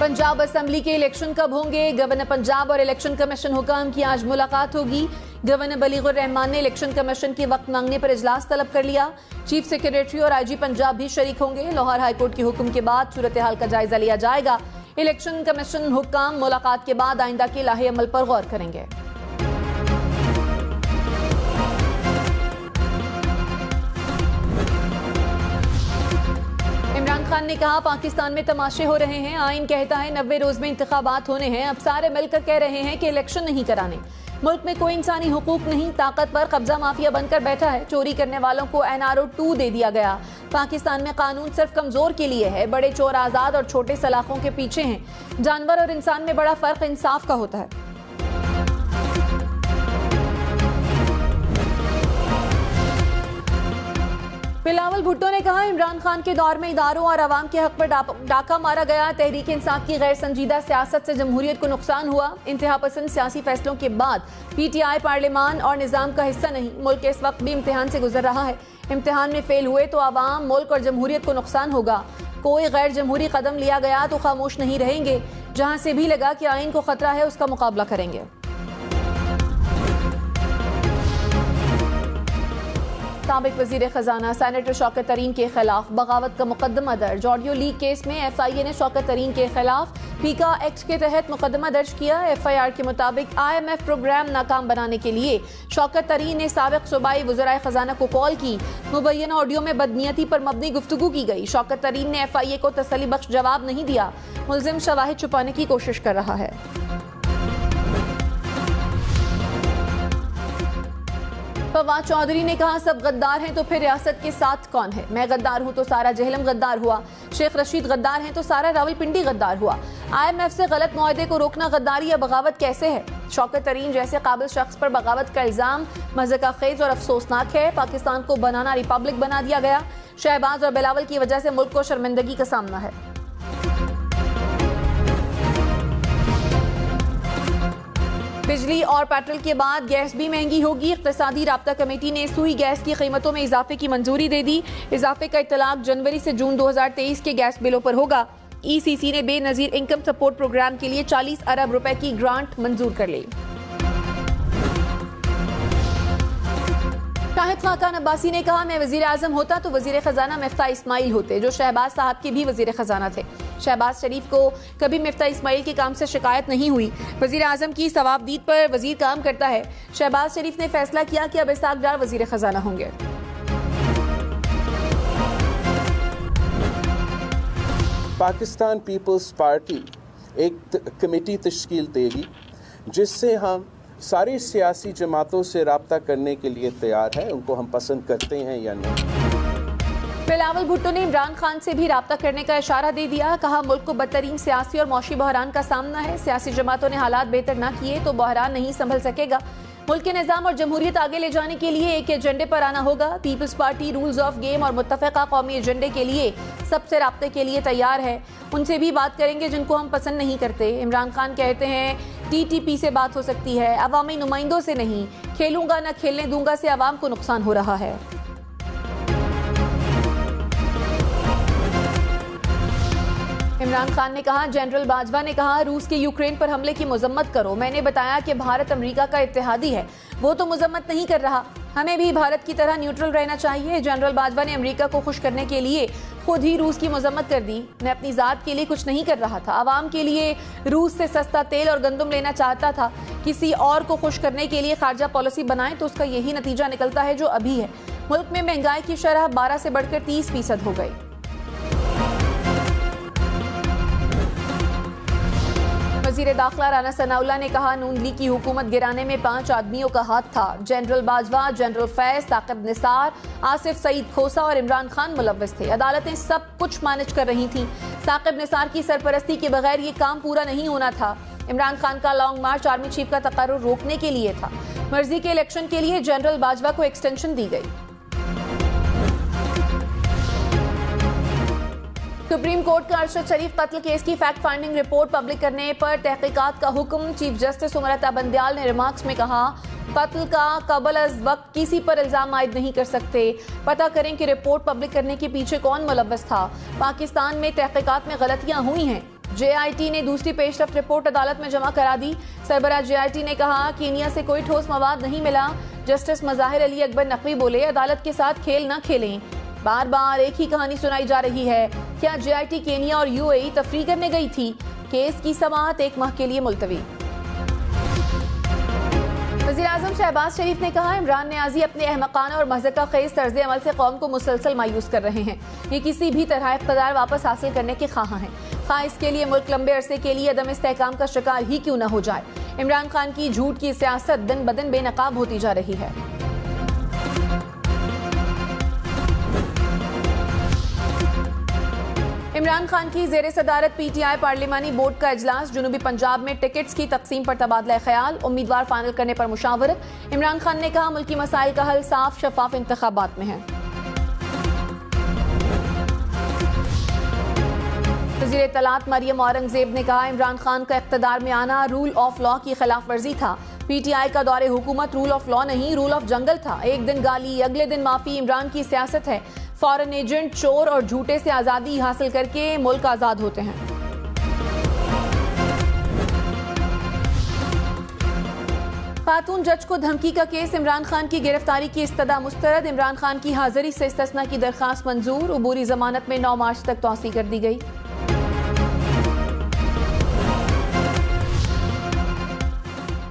Punjab assembly के election कब होंगे? गवर्नर पंजाब और इलेक्शन कमीशन हुकाम की आज मुलाकात होगी। गवर्नर बलीगुर रहमान ने इलेक्शन कमीशन के वक्त मांगने पर इजलास तलब कर लिया। चीफ सेक्रेटरी और आईजी पंजाब भी शरीक होंगे। लाहौर हाईकोर्ट के हुक्म के बाद सूरत हाल का जायजा लिया जाएगा। इलेक्शन कमीशन हुक्म मुलाकात के बाद आइंदा के लाहे अमल पर गौर करेंगे। इमरान खान ने कहा, पाकिस्तान में तमाशे हो रहे हैं। आइन कहता है 90 रोज में इंतखाबात होने हैं। अब सारे मिलकर कह रहे हैं कि इलेक्शन नहीं कराने। मुल्क में कोई इंसानी हुकूक नहीं, ताकत पर कब्जा माफिया बनकर बैठा है। चोरी करने वालों को NRO 2 दे दिया गया। पाकिस्तान में कानून सिर्फ कमजोर के लिए है। बड़े चोर आजाद और छोटे सलाखों के पीछे हैं। जानवर और इंसान में बड़ा फर्क इंसाफ का होता है। बिलावल भुट्टो ने कहा, इमरान खान के दौर में इदारों और अवाम के हक पर डाका मारा गया। तहरीक इंसाफ की गैर संजीदा सियासत से जमहूरियत को नुकसान हुआ। इंतहा पसंद सियासी फैसलों के बाद PTI पार्लियामान और निज़ाम का हिस्सा नहीं। मुल्क इस वक्त भी इम्तिहान से गुजर रहा है। इम्तिहान में फेल हुए तो अवाम, मुल्क और जमहूरियत को नुकसान होगा। कोई गैर जमहूरी कदम लिया गया तो खामोश नहीं रहेंगे। जहां से भी लगा कि आइन को खतरा है, उसका मुकाबला करेंगे। साबिक वजीर खजाना सेनेटर शौकत तरीन के खिलाफ बगावत का मुकदमा दर्ज। ऑडियो लीक केस में FIA ने शौकत तरीन के खिलाफ पीका एक्ट के तहत मुकदमा दर्ज किया। FIR के मुताबिक IMF प्रोग्राम नाकाम बनाने के लिए शौकत तरीन ने साबिक सूबाई वज़राए खजाना को कॉल की। मुबैना ऑडियो में बदनीयती पर मबनी गुफ्तगू की गई। शौकत तरीन ने FIA को तसल्ली बख्श जवाब नहीं दिया। मुल्जिम शवाहिद छुपाने की कोशिश कर रहा है। फवाद चौधरी ने कहा, सब गद्दार हैं तो फिर रियासत के साथ कौन है? मैं गद्दार हूं तो सारा जहलम गद्दार हुआ। शेख रशीद गद्दार हैं तो सारा रावलपिंडी गद्दार हुआ। IMF से गलत मुआहदे को रोकना गद्दारी या बगावत कैसे है? शौकत तरीन जैसे काबिल शख्स पर बगावत का इल्जाम मज़ाक़ खेज और अफसोसनाक है। पाकिस्तान को बनाना रिपब्लिक बना दिया गया। शहबाज और बिलावल की वजह से मुल्क को शर्मिंदगी का सामना है। बिजली और पेट्रोल के बाद गैस भी महंगी होगी। इक़्तिसादी राब्ता कमेटी ने सुई गैस की कीमतों में इजाफे की मंजूरी दे दी। इजाफे का इत्तलाक जनवरी से जून 2023 के गैस बिलों पर होगा। ECC ने बेनजीर इनकम सपोर्ट प्रोग्राम के लिए 40 अरब रुपए की ग्रांट मंजूर कर ली। शाहिद खाकान अब्बासी ने कहा, मैं वजीर आजम होता तो वजीर खजाना मिफ्ता इस्माइल होते, जो शहबाज साहब के भी वजीर खजाना थे। शहबाज शरीफ को कभी मिफ्ता इस्माइल के काम से शिकायत नहीं हुई। वजीर आजम की सवाबदीद पर वजीर काम करता है। शहबाज शरीफ ने फैसला किया कि अब इसाक डार वजीर खजाना होंगे। पाकिस्तान पीपल्स पार्टी एक कमेटी तश्कील देगी जिससे हम सारी सियासी जमातों से राब्ता करने के लिए तैयार है। उनको हम पसंद करते हैं या नहीं। बिलावल भुट्टो ने इमरान खान से भी राब्ता करने का इशारा दे दिया। कहा, मुल्क को बदतरीन सियासी और मौशी बहरान का सामना है। सियासी जमातों ने हालात बेहतर न किए तो बहरान नहीं संभल सकेगा। मुल्क के निज़ाम और जमहूरियत आगे ले जाने के लिए एक एजेंडे पर आना होगा। Peoples Party rules of game और मुत्तफ़िका कौमी एजेंडे के लिए सबसे राब्ते के लिए तैयार है। उनसे भी बात करेंगे जिनको हम पसंद नहीं करते। इमरान खान कहते हैं TTP से बात हो सकती है, अवामी नुमाइंदों से नहीं। खेलूंगा न खेलने दूंगा से अवाम को नुकसान हो रहा है। इमरान खान ने कहा, जनरल बाजवा ने कहा, रूस के यूक्रेन पर हमले की मजम्मत करो। मैंने बताया कि भारत अमेरिका का इत्तेहादी है, वो तो मजम्मत नहीं कर रहा। हमें भी भारत की तरह न्यूट्रल रहना चाहिए। जनरल बाजवा ने अमेरिका को खुश करने के लिए खुद ही रूस की मजम्मत कर दी। मैं अपनी ज़ात के लिए कुछ नहीं कर रहा था, आवाम के लिए रूस से सस्ता तेल और गंदम लेना चाहता था। किसी और को खुश करने के लिए खारजा पॉलिसी बनाए तो उसका यही नतीजा निकलता है जो अभी है। मुल्क में महंगाई की शरह 12 से बढ़कर 30% हो गई। वज़ीर दाखिला राना सनाउल्लाह ने कहा, नून लीग की हुकूमत गिराने में 5 आदमियों का हाथ था। जनरल बाजवा, जनरल फैज, साकिब निसार, आसिफ सईद खोसा और इमरान खान मुलव्वस थे। अदालतें सब कुछ मैनेज कर रही थीं। साकिब निसार की सरपरस्ती के बगैर ये काम पूरा नहीं होना था। इमरान खान का लॉन्ग मार्च आर्मी चीफ का तकर्रुर रोकने के लिए था। मर्जी के इलेक्शन के लिए जनरल बाजवा को एक्सटेंशन दी गई। सुप्रीम कोर्ट का अरशद शरीफ कत्ल केस की फैक्ट फाइंडिंग रिपोर्ट पब्लिक करने पर तहकीकात का हुक्म। चीफ जस्टिस उमरता बंदयाल ने रिमार्क्स में कहा, कत्ल का कबल अज वक्त किसी पर इल्जाम आयद नहीं कर सकते। पता करें कि रिपोर्ट पब्लिक करने के पीछे कौन मुलव्वस था। पाकिस्तान में तहकीकात में गलतियां हुई हैं। JIT ने दूसरी पेशरफ्त रिपोर्ट अदालत में जमा करा दी। सरबराह JIT ने कहा केनिया से कोई ठोस मवाद नहीं मिला। जस्टिस मज़ाहिर अली अकबर नकवी बोले अदालत के साथ खेल न खेलें। बार बार एक ही कहानी सुनाई जा रही है। क्या JIT केनिया और UAE तफरीक करने गई थी? केस की समाअत 1 माह के लिए मुलतवी। वज़ीर-ए-आज़म शहबाज शरीफ ने कहा इमरान नियाज़ी अपने अहमकाना और मज़हका खेज़ तर्ज़ अमल से कौम को मुसलसल मायूस कर रहे हैं। ये किसी भी तरह इक़्तिदार वापस हासिल करने के ख़्वाह हैं, ख़ास इसके लिए मुल्क लंबे अरसे के लिए अदम इस्तेहकाम का शिकार ही क्यों न हो जाए। इमरान खान की झूठ की सियासत दिन ब दिन बेनकाब होती जा रही है। इमरान खान की ज़ेरे सदारत PTI पार्लिमानी बोर्ड का इजलास। जुनूबी पंजाब में टिकट्स की तकसीम पर तबादला ख्याल, उम्मीदवार फाइनल करने पर मुशावरत। इमरान खान ने कहा मुल्की मसाइल का हल साफ शफाफ इंतखाबात में है। वज़ीर इत्तलात मरियम औरंगजेब ने कहा इमरान खान का इक़्तिदार में आना रूल ऑफ लॉ की खिलाफ वर्जी था। PTI का दौरे हुकूमत रूल ऑफ लॉ नहीं रूल ऑफ जंगल था। एक दिन गाली अगले दिन माफी इमरान की सियासत है। फॉरेन एजेंट चोर और झूठे से आज़ादी हासिल करके मुल्क आज़ाद होते हैं। खातून जज को धमकी का केस। इमरान खान की गिरफ्तारी की इस्तदा मुस्तरद। इमरान खान की हाजिरी से इस्तिस्ना की दरखास्त मंजूर। उबूरी जमानत में 9 मार्च तक तौसी कर दी गई।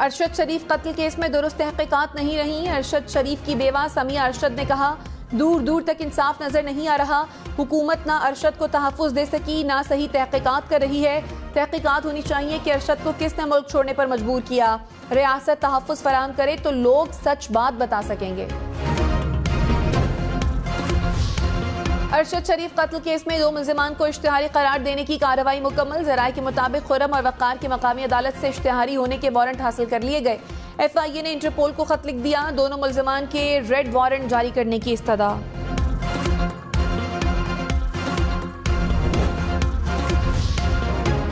अरशद शरीफ कत्ल केस में दुरुस्त तहकीकात नहीं रही। अरशद शरीफ की बेवा समिया अरशद ने कहा दूर दूर तक इंसाफ नजर नहीं आ रहा। हुकूमत ना अरशद को तहफ़्फ़ुज़ दे सकी ना सही तहकीकात कर रही है। तहकीकात होनी चाहिए कि अरशद को किसने मुल्क छोड़ने पर मजबूर किया। रियासत तहफ़्फ़ुज़ फराहम करे तो लोग सच बात बता सकेंगे। अरशद शरीफ कत्ल केस में 2 मुल्ज़िमान को इश्तिहारी करार देने की कार्रवाई मुकम्मल। ज़राए के मुताबिक खुर्रम और वक़ार की मकामी अदालत से इश्तिहारी होने के वारंट हासिल कर लिए गए। FIA ने इंटरपोल को खत लिख दिया। दोनों मुल्ज़िमान के रेड वारंट जारी करने की इस्तदा।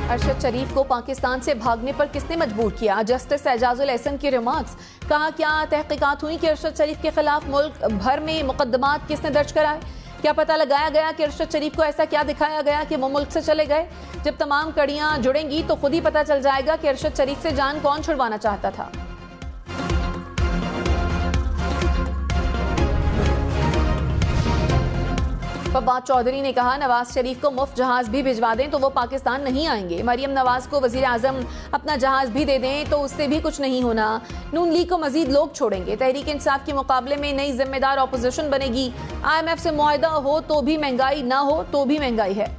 अरशद शरीफ को पाकिस्तान से भागने पर किसने मजबूर किया? जस्टिस एजाजुल एहसन की रिमार्क्स। कहा क्या तहकीकात हुई कि अरशद शरीफ के खिलाफ मुल्क भर में मुकदमात किसने दर्ज कराए? क्या पता लगाया गया कि अरशद शरीफ को ऐसा क्या दिखाया गया कि वो मुल्क से चले गए? जब तमाम कड़ियां जुड़ेंगी तो खुद ही पता चल जाएगा कि अरशद शरीफ से जान कौन छुड़वाना चाहता था। फवाद चौधरी ने कहा नवाज शरीफ को मुफ्त जहाज भी भिजवा दें तो वो पाकिस्तान नहीं आएंगे। मरियम नवाज को वजीर आजम अपना जहाज भी दे दें तो उससे भी कुछ नहीं होना। नून लीग को मजीद लोग छोड़ेंगे। तहरीक इंसाफ के मुकाबले में नई जिम्मेदार अपोजिशन बनेगी। IMF से मुआहदा हो तो भी महंगाई, ना हो तो भी महंगाई है।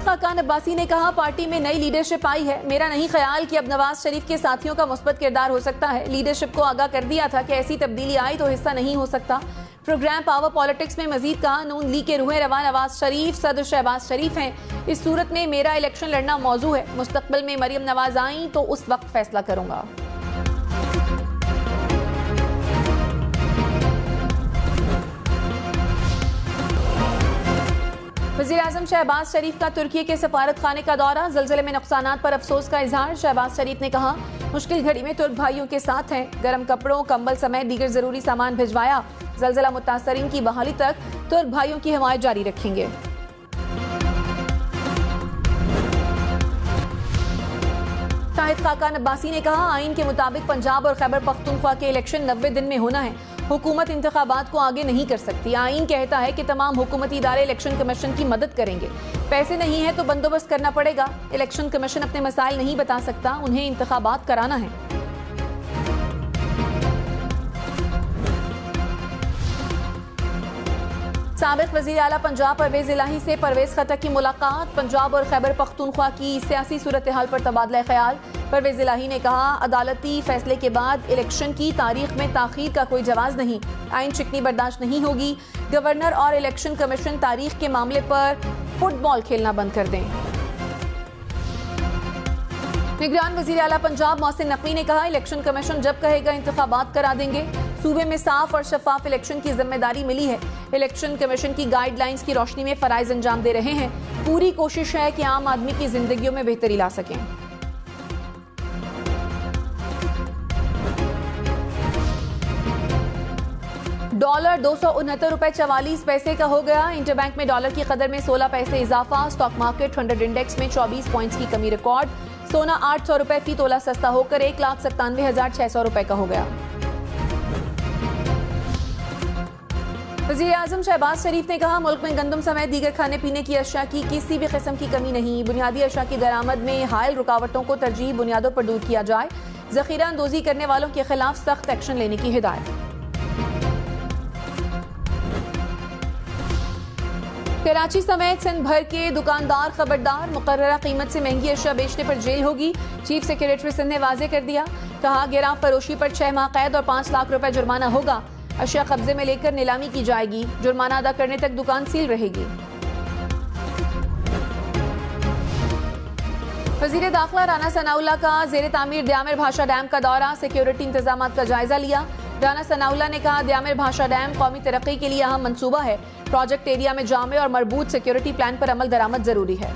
खाकान अब्बासी ने कहा पार्टी में नई लीडरशिप आई है। मेरा नहीं ख्याल कि अब नवाज शरीफ के साथियों का मुस्बत किरदार हो सकता है। लीडरशिप को आगाह कर दिया था कि ऐसी तब्दीली आई तो हिस्सा नहीं हो सकता। प्रोग्राम पावर पॉलिटिक्स में मजीद कहा नून लीग के रूह रवा नवाज शरीफ सदर शहबाज शरीफ हैं। इस सूरत में मेरा इलेक्शन लड़ना मौजू है। मुस्तकबिल में मरियम नवाज आई तो उस वक्त फैसला करूंगा। वज़ीर-ए-आज़म शहबाज शरीफ का तुर्की के सफारत खाने का दौरा। ज़लज़ले में नुकसानात पर अफसोस का इजहार। शहबाज शरीफ ने कहा मुश्किल घड़ी में तुर्क भाइयों के साथ हैं। गर्म कपड़ों, कंबल समेत दीगर जरूरी सामान भिजवाया। ज़लज़ला मुतासरीन की बहाली तक तुर्क भाइयों की हिमायत जारी रखेंगे। शाहिद खाकान अब्बासी ने कहा आइन के मुताबिक पंजाब और खैबर पख्तूनख्वा के इलेक्शन 90 दिन में होना है। हुकूमत इंतखाबात को आगे नहीं कर सकती। आइन कहता है कि तमाम हुकूमती इदारे इलेक्शन कमीशन की मदद करेंगे। पैसे नहीं है तो बंदोबस्त करना पड़ेगा। इलेक्शन कमीशन अपने मसाइल नहीं बता सकता, उन्हें इंतखाबात कराना है। साबिक वज़ीर आला पंजाब परवेज इलाही से परवेज खटक की मुलाकात। पंजाब और खैबर पख्तूनख्वा की सियासी सूरत हाल पर तबादला ख्याल। परवेज इलाही ने कहा अदालती फैसले के बाद इलेक्शन की तारीख में ताखीर का कोई जवाज नहीं। आइन चिकनी बर्दाश्त नहीं होगी। गवर्नर और इलेक्शन कमीशन तारीख के मामले पर फुटबॉल खेलना बंद कर दें। निगरान वज़ीर आला पंजाब मोहसिन नकवी ने कहा इलेक्शन कमीशन जब कहेगा इंतखाबात करा देंगे। सूबे में साफ और शफाफ इलेक्शन की जिम्मेदारी मिली है। इलेक्शन कमीशन की गाइडलाइंस की रोशनी में फराइज अंजाम दे रहे हैं। पूरी कोशिश है कि आम आदमी की जिंदगियों में बेहतरी ला सकें। डॉलर 269.44 रुपए का हो गया। इंटरबैंक में डॉलर की कदर में 16 पैसे इजाफा। स्टॉक मार्केट 100 इंडेक्स में 24 पॉइंट्स की कमी रिकॉर्ड। सोना 800 रुपए फी तोला सस्ता होकर 1,97,600 रुपए का हो गया। वज़ीर आज़म शहबाज शरीफ ने कहा, मुल्क में गंदम समेत दीगर खाने पीने की अशिया की किसी भी किस्म की कमी नहीं। बुनियादी अशिया की दरामद में हायल रुकावटों को तरजीही बुनियादों पर दूर किया जाए। जखीरा अंदोजी करने वालों के खिलाफ सख्त एक्शन लेने की हिदायत। कराची समेत सिंध भर के दुकानदार खबरदार, मुकर्ररा कीमत से महंगी अशिया बेचने पर जेल होगी। चीफ सेक्रेटरी सिंध ने वाजे कर दिया। कहा, गिराव फरोशी पर 6 माह कैद और 5 लाख रुपए जुर्माना होगा। अशिया कब्जे में लेकर नीलामी की जाएगी। जुर्माना अदा करने तक दुकान सील रहेगी। वजीर दाखिला राना सनाउल्लाह का जेर तामीर द्यामिर भाषा डैम का दौरा, सिक्योरिटी इंतजाम का जायजा लिया। राना सनाउल्लाह ने कहा, द्यामिर भाषा डैम कौमी तरक्की के लिए अहम मंसूबा है। प्रोजेक्ट एरिया में जामे और मरबूत सिक्योरिटी प्लान पर अमल दरामद जरूरी है।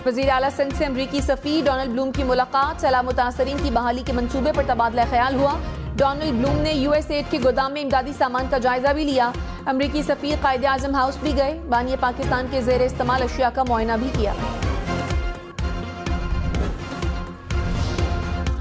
वज़ीर आला सिंध से अमरीकी सफ़ीर डोनाल्ड ब्लूम की मुलाकात, सलाह मुतासरीन की बहाली के मंसूबे पर तबादला ख्याल हुआ। डोनाल्ड ब्लूम ने USAID के गोदाम में इमदादी सामान का जायजा भी लिया। अमरीकी सफ़ीर कायदे आज़म हाउस भी गए। बानिए पाकिस्तान के ज़ेर इस्तेमाल अशिया का मुआयना भी किया।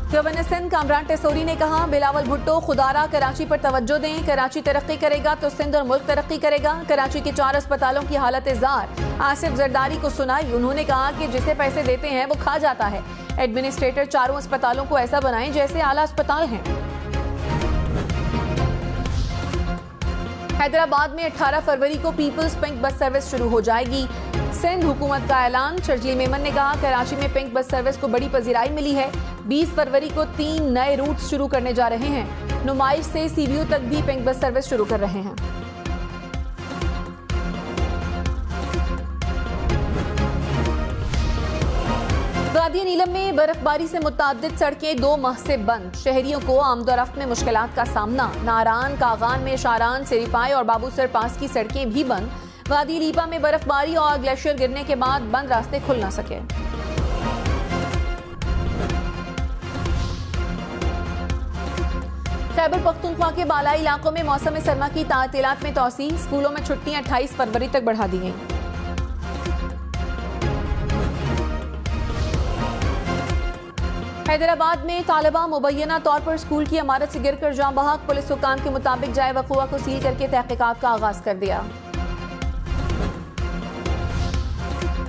गवर्नर सिंध कामरान टेसोरी ने कहा, बिलावल भुट्टो खुदारा कराची पर तवज्जो दें। कराची तरक्की करेगा तो सिंध और मुल्क तरक्की करेगा। कराची के 4 अस्पतालों की हालत जार आसिफ जरदारी को सुनाई। उन्होंने कहा कि जिसे पैसे देते हैं वो खा जाता है। एडमिनिस्ट्रेटर चारों अस्पतालों को ऐसा बनाएं जैसे आला अस्पताल हैं। हैदराबाद में 18 फरवरी को पीपल्स पिंक बस सर्विस शुरू हो जाएगी। सिंध हुकूमत का ऐलान। शर्जील मेमन ने कहा, कराची में पिंक बस सर्विस को बड़ी पजीराई मिली है। 20 फरवरी को 3 नए रूट्स शुरू करने जा रहे हैं। नुमाइश से CBU तक भी पिंक बस सर्विस शुरू कर रहे हैं। वादी नीलम में बर्फबारी से मुताद्दिद सड़कें 2 माह से बंद। शहरियों को आमदोरफ्त में मुश्किलात का सामना। नारान, कागान में शारान, सिरिपाई और बाबूसर पास की सड़कें भी बंद। वादी लीपा में बर्फबारी और ग्लेशियर गिरने के बाद बंद रास्ते खुल न सके। खैबर पख्तूनख्वा के बालाई इलाकों में मौसम सरमा की तातीलात में तौसी। स्कूलों में छुट्टियां 28 फरवरी तक बढ़ा दी गईं। हैदराबाद में तालिबा मुबैना तौर पर स्कूल की इमारत से गिरकर जाँ बहक। पुलिस हुकाम के मुताबिक जाए वक़ुआ को सील करके तहकीकात का आगाज कर दिया।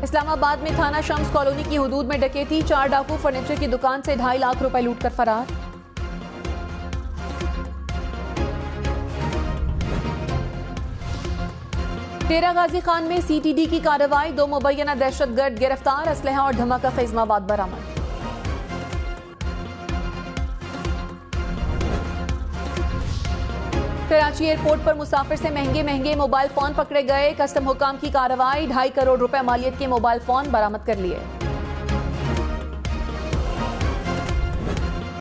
इस्लामाबाद में थाना शम्स कॉलोनी की हुदूद में डकैती। 4 डाकू फर्नीचर की दुकान से 2.5 लाख रुपए लूट कर फरार। डेरा गाजी खान में CTD की कार्रवाई। 2 मुबैना दहशतगर्द गिरफ्तार। असलहा और धमाका खैजमाबाद बरामद। कराची एयरपोर्ट पर मुसाफिर से महंगे मोबाइल फोन पकड़े गए। कस्टम हुकाम की कार्रवाई। 2.5 करोड़ रुपए मालियत के मोबाइल फोन बरामद कर लिए।